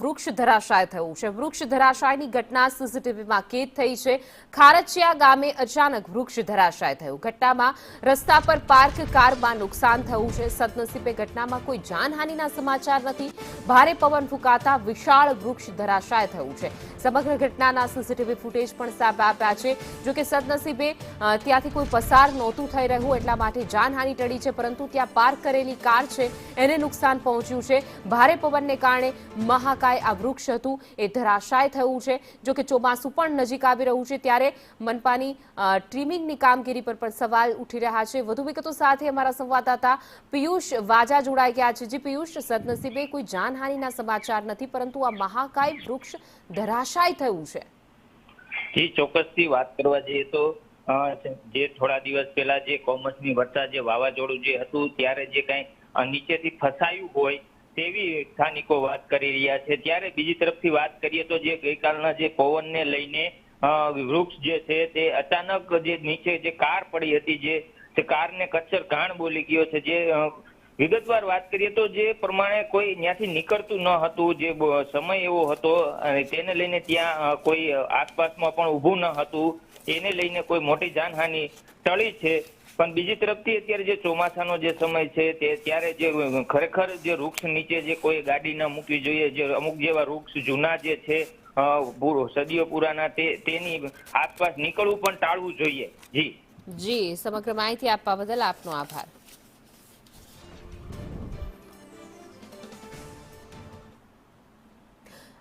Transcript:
વૃક્ષ ધરાશાય થયું છે। વૃક્ષ ધરાશાયની ઘટના સીસીટીવીમાં કેદ થઈ છે। ખારચિયા ગામે અચાનક વૃક્ષ ધરાશાય થયું। ઘટનામાં રસ્તા પર પાર્ક કારમાં નુકસાન થયું છે। સદનસીબે ઘટનામાં કોઈ જાનહાનિના સમાચાર નથી। ભારે પવન ફૂંકાતા વિશાળ વૃક્ષ ધરાશાય થયું છે। સમગ્ર ઘટનાના સીસીટીવી ફૂટેજ પણ સામે આવ્યા છે। જો કે સદનસીબે ત્યાંથી કોઈ પસાર નહોતું થઈ રહ્યું એટલા માટે જાનહાનિ ટળી છે, પરંતુ ત્યાં પાર્ક કરેલી કાર છે એને નુકસાન પહોંચ્યું છે। ભારે પવનને કારણે મહાકાય આ વૃક્ષ હતું એ ધરાશાય થયું છે। જો કે ચોમાસું પણ નજીક આવી રહ્યું છે ત્યારે મનપાની ટ્રીમિંગની કામગીરી પર પણ સવાલ ઉઠી રહ્યા છે। વધુ વિગતો સાથે અમારા સંવાદદાતા પિયુષ વાજા જોડાઈ ગયા છે। જી પિયુષ, સદનસીબે કોઈ જાનહાનિના સમાચાર નથી, પરંતુ આ મહાકાય વૃક્ષ ધરાશાય થયું છે। જી, ચોક્કસથી વાત કરવા જઈએ તો જે થોડા દિવસ પહેલા જે કમોસમી વરસાદ જે વાવાઝોડું જે હતું ત્યારે જે કઈ નીચેથી ફસાયું હોય તેવી સ્થાનિકો વાત કરી રહ્યા છે। ત્યારે બીજી તરફથી વાત કરીએ તો જે ગઈકાલના જે પવનને લઈને વૃક્ષ જે છે તે અચાનક જે નીચે જે કાર પડી હતી જે કારને કચ્છર ઘાણ બોલી ગયો છે। જે વિગતવાર વાત કરીએ તો જે પ્રમાણે કોઈ ત્યાંથી નીકળતું ન હતું, જે સમય એવો હતો અને તેને લઈને ત્યાં કોઈ આસપાસમાં પણ ઊભું ન હતું, એને લઈને કોઈ મોટી જાનહાનિ ટળી છે। પણ બીજી તરફથી અત્યારે જે ચોમાસાનો જે સમય છે તે ત્યારે જે ખરેખર જે વૃક્ષ નીચે જે કોઈ ગાડી ન મૂકવી જોઈએ, જે અમુક જેવા વૃક્ષ જૂના જે છે સદીઓ પુરાના તેની આસપાસ નીકળવું પણ ટાળવું જોઈએ। જી જી, સમગ્ર માહિતી આપવા બદલ આપનો આભાર।